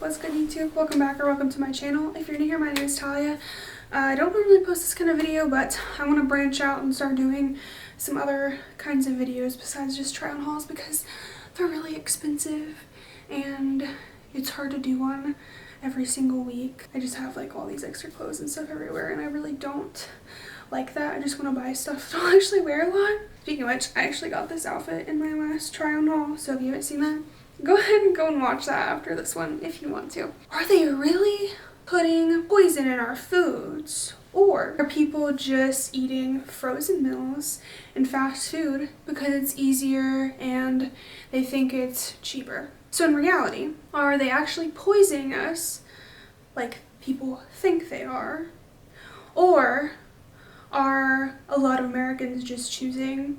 What's good, YouTube? Welcome back or welcome to my channel. If you're new here, my name is Talia. I don't normally post this kind of video, but I want to branch out and start doing some other kinds of videos besides just try on hauls because they're really expensive and it's hard to do one every single week. I just have like all these extra clothes and stuff everywhere and I really don't like that. I just want to buy stuff to actually wear a lot. Speaking of which, I actually got this outfit in my last try on haul, so if you haven't seen that, go ahead and go and watch that after this one if you want to. Are they really putting poison in our foods? Or are people just eating frozen meals and fast food because it's easier and they think it's cheaper? So in reality, are they actually poisoning us like people think they are? Or are a lot of Americans just choosing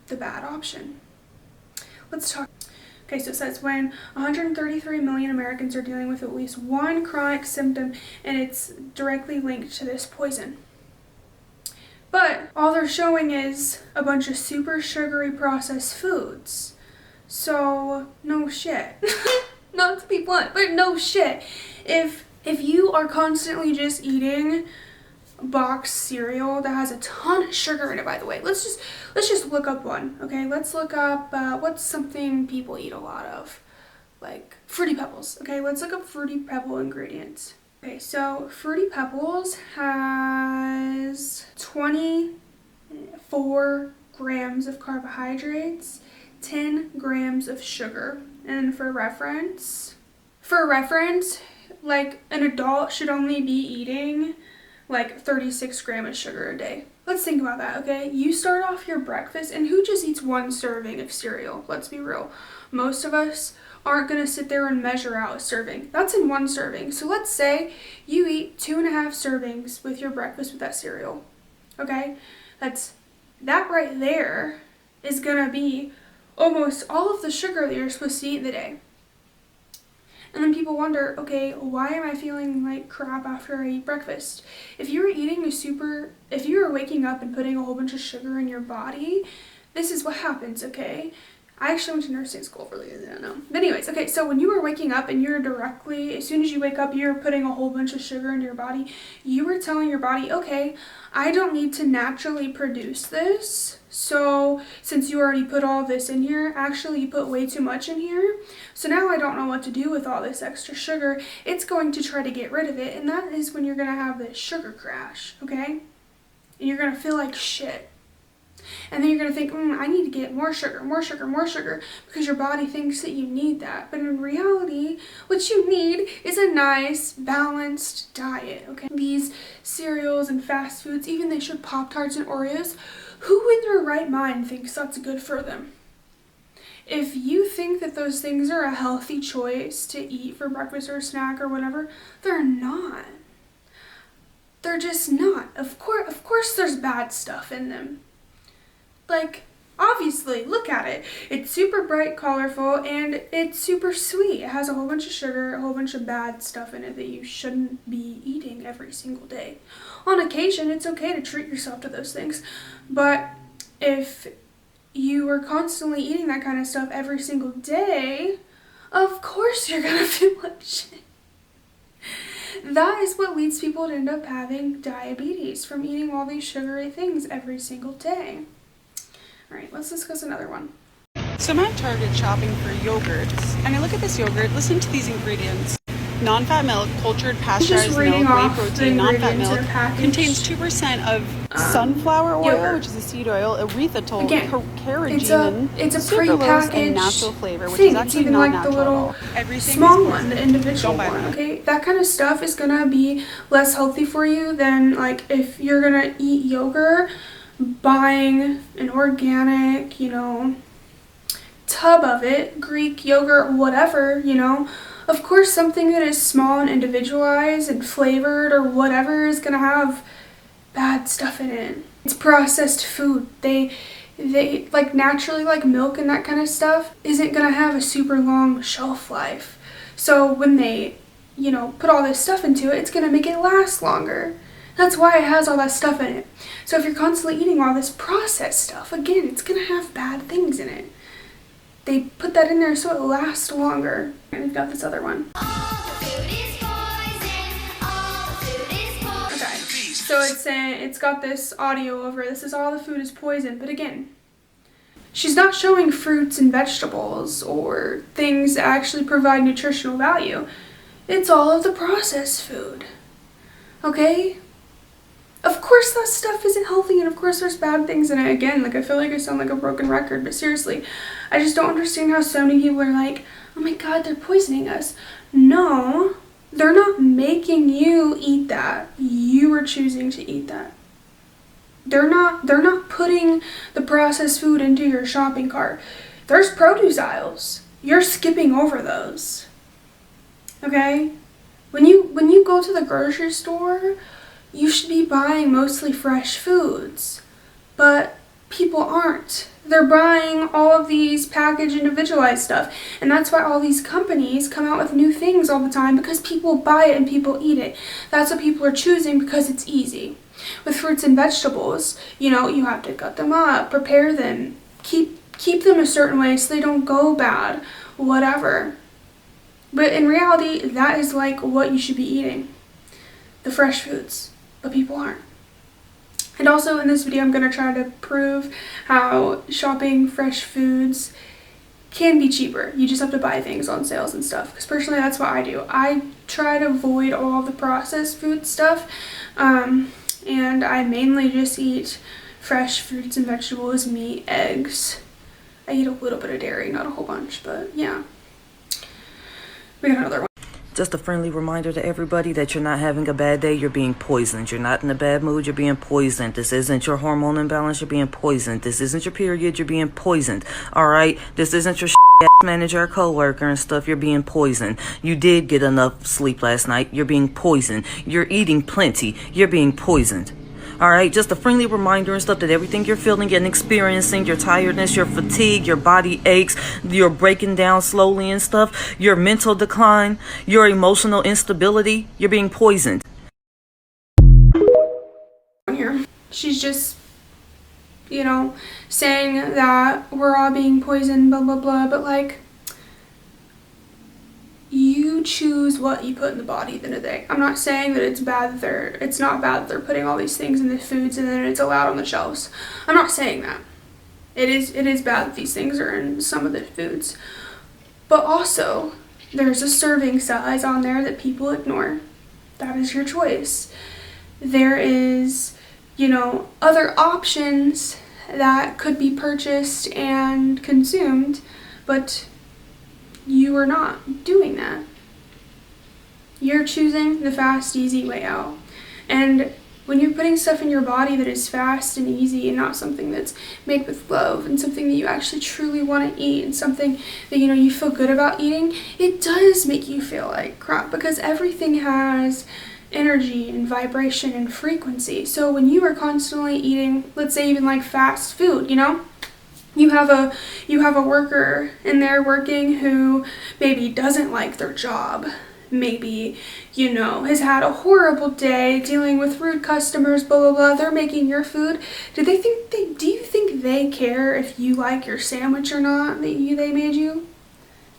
the bad option? Let's talk. Okay, so it says when 133 million Americans are dealing with at least one chronic symptom and it's directly linked to this poison. But all they're showing is a bunch of super sugary processed foods. So, no shit. Not to be blunt, but no shit. If you are constantly just eating boxed cereal that has a ton of sugar in it, by the way, let's just look up one. Okay, let's look up what's something people eat a lot of, like Fruity Pebbles. Okay, let's look up Fruity Pebble ingredients. Okay, so Fruity Pebbles has 24 grams of carbohydrates, 10 grams of sugar. And for reference, like an adult should only be eating like 36 grams of sugar a day. Let's think about that, okay? You start off your breakfast, and who just eats one serving of cereal? Let's be real. Most of us aren't gonna sit there and measure out a serving. That's in one serving. So let's say you eat 2.5 servings with your breakfast with that cereal, okay? That right there is gonna be almost all of the sugar that you're supposed to eat in the day. And then people wonder, okay, why am I feeling like crap after I eat breakfast? If you were waking up and putting a whole bunch of sugar in your body, this is what happens, okay? I actually went to nursing school for those that don't know. But anyways, okay, so when you were waking up and as soon as you wake up, you're putting a whole bunch of sugar into your body, you were telling your body, okay, I don't need to naturally produce this. So since you already put all this in here, actually you put way too much in here. So now I don't know what to do with all this extra sugar. It's going to try to get rid of it. And that is when you're going to have this sugar crash, okay? And you're going to feel like shit. And then you're going to think, I need to get more sugar, because your body thinks that you need that. But in reality, what you need is a nice, balanced diet, okay? These cereals and fast foods, even they should Pop-Tarts and Oreos, who in their right mind thinks that's good for them? If you think that those things are a healthy choice to eat for breakfast or a snack or whatever, they're not. They're just not. Of course there's bad stuff in them. Like, obviously, look at it. It's super bright, colorful, and it's super sweet. It has a whole bunch of sugar, a whole bunch of bad stuff in it that you shouldn't be eating every single day. On occasion, it's okay to treat yourself to those things, but if you are constantly eating that kind of stuff every single day, of course you're gonna feel like shit. That is what leads people to end up having diabetes, from eating all these sugary things every single day. Alright, let's discuss another one. So I'm at Target shopping for yogurts, and I look at this yogurt, listen to these ingredients. Non-fat milk, cultured pasteurized milk, whey protein, non-fat milk, contains 2% of sunflower oil, yogurt, which is a seed oil, erythritol, carrageenan, it's a sucralose, and natural flavor, which is actually not natural. The little small one, the individual one, okay? That kind of stuff is gonna be less healthy for you than like if you're gonna eat yogurt, buying an organic, tub of it, Greek yogurt, whatever, Of course, something that is small and individualized and flavored or whatever is gonna have bad stuff in it. It's processed food. They like naturally, like milk and that kind of stuff isn't gonna have a super long shelf life. So when they, put all this stuff into it, it's gonna make it last longer. That's why it has all that stuff in it. So if you're constantly eating all this processed stuff, again, it's gonna have bad things in it. They put that in there so it lasts longer. And we've got this other one. So it's saying, it's got this audio over it. This is all the food is poison. But again, she's not showing fruits and vegetables or things that actually provide nutritional value. It's all of the processed food. Okay? Of course that stuff isn't healthy, and of course there's bad things in it. Again, like, I feel like I sound like a broken record, but seriously, I just don't understand how so many people are like, oh my god, they're poisoning us. No, they're not making you eat that. You are choosing to eat that. They're not putting the processed food into your shopping cart. There's produce aisles. You're skipping over those. Okay? When you go to the grocery store, you should be buying mostly fresh foods. But people aren't. They're buying all of these packaged individualized stuff. And that's why all these companies come out with new things all the time, because people buy it and people eat it. That's what people are choosing because it's easy. With fruits and vegetables, you know, you have to cut them up, prepare them, keep them a certain way so they don't go bad, whatever. But in reality, that is like what you should be eating. The fresh foods. But people aren't. And also in this video, I'm going to try to prove how shopping fresh foods can be cheaper. You just have to buy things on sales and stuff. Because personally, that's what I do. I try to avoid all the processed food stuff. And I mainly just eat fresh fruits and vegetables, meat, eggs. I eat a little bit of dairy, not a whole bunch, but yeah. We got another one. Just a friendly reminder to everybody that you're not having a bad day, you're being poisoned. You're not in a bad mood, you're being poisoned. This isn't your hormone imbalance, you're being poisoned. This isn't your period, you're being poisoned. Alright? This isn't your ass manager or co-worker and stuff, you're being poisoned. You did get enough sleep last night, you're being poisoned. You're eating plenty, you're being poisoned. Alright, just a friendly reminder and stuff that everything you're feeling and experiencing, your tiredness, your fatigue, your body aches, your breaking down slowly and stuff, your mental decline, your emotional instability, you're being poisoned. Here, she's just, you know, saying that we're all being poisoned, blah, blah, blah, but like, you choose what you put in the body at the end of the day. I'm not saying that it's not bad that they're putting all these things in the foods and then it's allowed on the shelves. I'm not saying that. It is bad that these things are in some of the foods. But also, there's a serving size on there that people ignore. That is your choice. There is, you know, other options that could be purchased and consumed, but you are not doing that. You're choosing the fast, easy way out. And when you're putting stuff in your body that is fast and easy and not something that's made with love and something that you actually truly want to eat and something that, you know, you feel good about eating, it does make you feel like crap, because everything has energy and vibration and frequency. So when you are constantly eating, let's say even like fast food, you know, you have a worker in there working who maybe doesn't like their job, maybe, you know, has had a horrible day dealing with rude customers, blah blah blah. They're making your food. Do you think they care if you like your sandwich or not that they made you?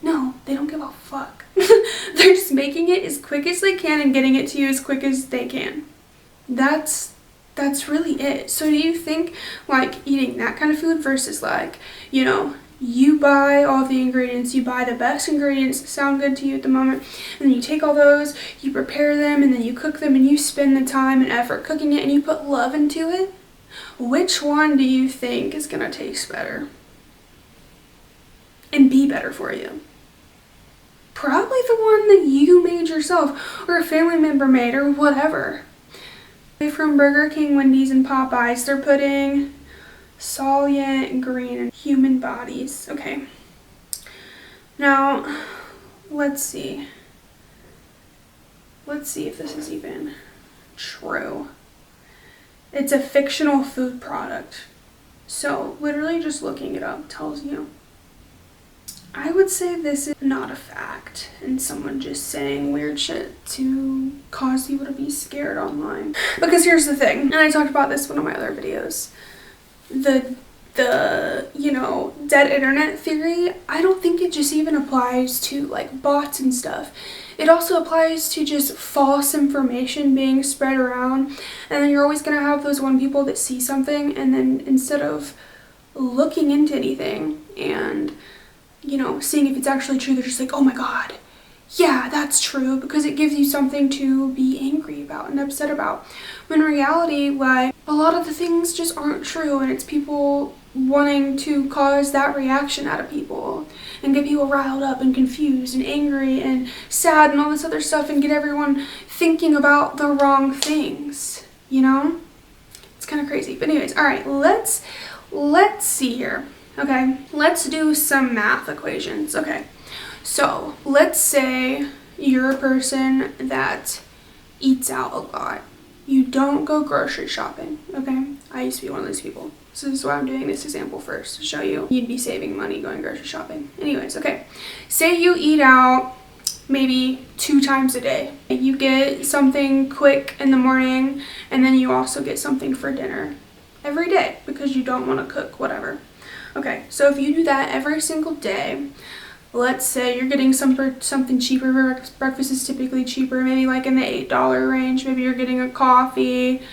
No, they don't give a fuck. They're just making it as quick as they can and getting it to you as quick as they can. That's really it. So do you think like eating that kind of food versus like, you know, you buy all the ingredients, you buy the best ingredients that sound good to you at the moment, and then you take all those, you prepare them, and then you cook them, and you spend the time and effort cooking it, and you put love into it? Which one do you think is gonna taste better and be better for you? Probably the one that you made yourself, or a family member made, or whatever. From Burger King, Wendy's, and Popeyes, they're putting solient green in human bodies. Okay. Now, let's see. Let's see if this is even true. It's a fictional food product. So, literally just looking it up tells you. I would say this is not a fact, and someone just saying weird shit to cause you to be scared online. Because here's the thing, and I talked about this in one of my other videos. The the, you know, dead internet theory, I don't think it just even applies to like bots and stuff. It also applies to just false information being spread around, and then you're always gonna have those one people that see something, and then instead of looking into anything and, you know, seeing if it's actually true, they're just like, oh my god, yeah, that's true, because it gives you something to be angry about and upset about. When in reality, like, a lot of the things just aren't true, and it's people wanting to cause that reaction out of people and get people riled up and confused and angry and sad and all this other stuff, and get everyone thinking about the wrong things, you know? It's kind of crazy. But anyways, all right, let's see here. Okay, let's do some math equations. Okay, so let's say you're a person that eats out a lot. You don't go grocery shopping, okay? I used to be one of those people. So this is why I'm doing this example first, to show you you'd be saving money going grocery shopping. Anyways, okay, say you eat out maybe 2 times a day. You get something quick in the morning, and then you also get something for dinner every day because you don't want to cook whatever. Okay, so if you do that every single day, let's say you're getting something cheaper. Breakfast is typically cheaper, maybe like in the $8 range. Maybe you're getting a coffee,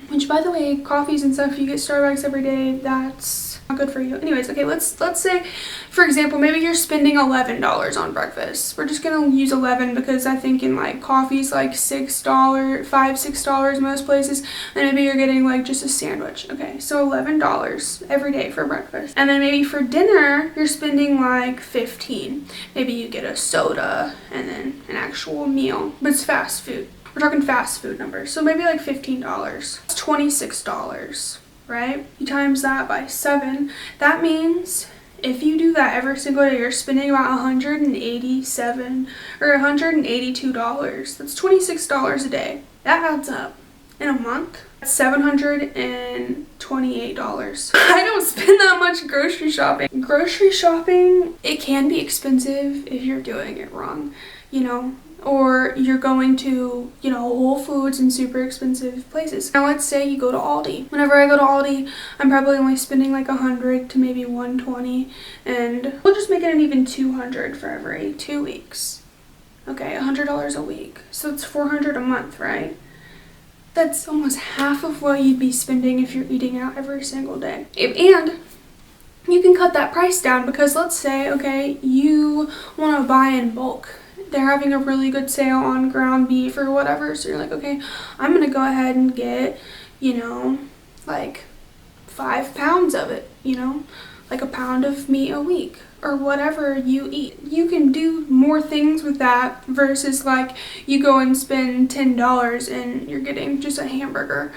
which, by the way, coffees and stuff, you get Starbucks every day, that's not good for you. Anyways, okay, let's say, for example, maybe you're spending $11 on breakfast. We're just gonna use 11 because I think in like coffee's like $6 most places, and maybe you're getting like just a sandwich. Okay, so $11 every day for breakfast. And then maybe for dinner, you're spending like 15. Maybe you get a soda and then an actual meal, but it's fast food. We're talking fast food numbers. So maybe like $15. It's $26, right? You times that by 7. That means if you do that every single day, you're spending about $187 or $182. That's $26 a day. That adds up in a month. That's $728. I don't spend that much grocery shopping. Grocery shopping, it can be expensive if you're doing it wrong, you know, or you're going to, you know, Whole Foods and super expensive places. Now let's say you go to Aldi. Whenever I go to Aldi, I'm probably only spending like 100 to maybe 120, and we'll just make it an even 200 for every 2 weeks. Okay, $100 a week. So it's $400 a month, right? That's almost half of what you'd be spending if you're eating out every single day. And you can cut that price down because let's say, okay, you want to buy in bulk. They're having a really good sale on ground beef or whatever, so you're like, okay, I'm gonna go ahead and get, you know, like 5 pounds of it, you know, like a pound of meat a week or whatever you eat. You can do more things with that versus like you go and spend $10 and you're getting just a hamburger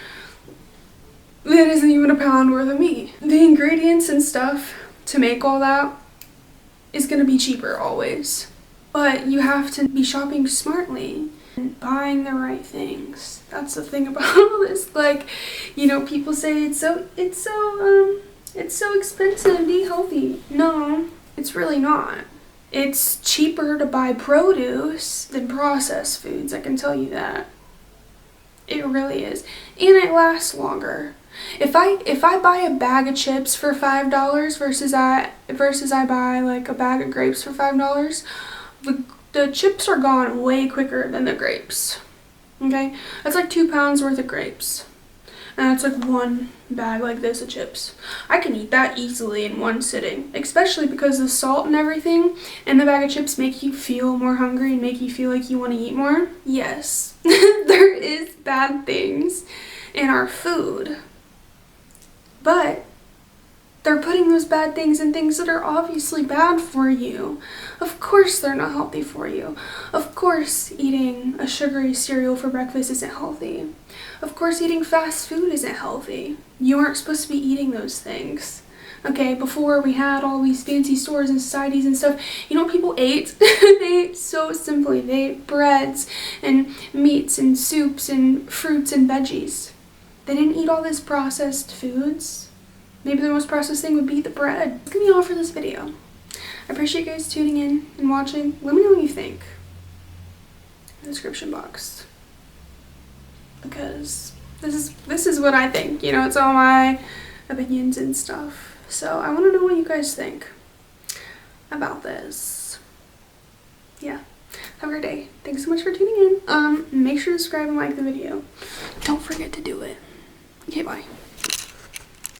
that isn't even a pound worth of meat. The ingredients and stuff to make all that is gonna be cheaper always. But you have to be shopping smartly and buying the right things. That's the thing about all this. Like, you know, people say it's so expensive to be healthy. No, it's really not. It's cheaper to buy produce than processed foods, I can tell you that. It really is. And it lasts longer. If I buy a bag of chips for $5 versus I buy like a bag of grapes for $5, the chips are gone way quicker than the grapes. Okay? That's like 2 pounds worth of grapes. And it's like 1 bag like this of chips. I can eat that easily in one sitting, especially because the salt and everything in the bag of chips make you feel more hungry and make you feel like you want to eat more. Yes, there is bad things in our food, but they're putting those bad things in things that are obviously bad for you. Of course they're not healthy for you. Of course eating a sugary cereal for breakfast isn't healthy. Of course eating fast food isn't healthy. You aren't supposed to be eating those things. Okay, before we had all these fancy stores and societies and stuff, you know what people ate? They ate so simply. They ate breads and meats and soups and fruits and veggies. They didn't eat all this processed foods. Maybe the most processed thing would be the bread. That's gonna be all for this video. I appreciate you guys tuning in and watching. Let me know what you think in the description box, because this is what I think. You know, it's all my opinions and stuff. So I want to know what you guys think about this. Yeah. Have a great day. Thanks so much for tuning in. Make sure to subscribe and like the video. Don't forget to do it. Okay, bye.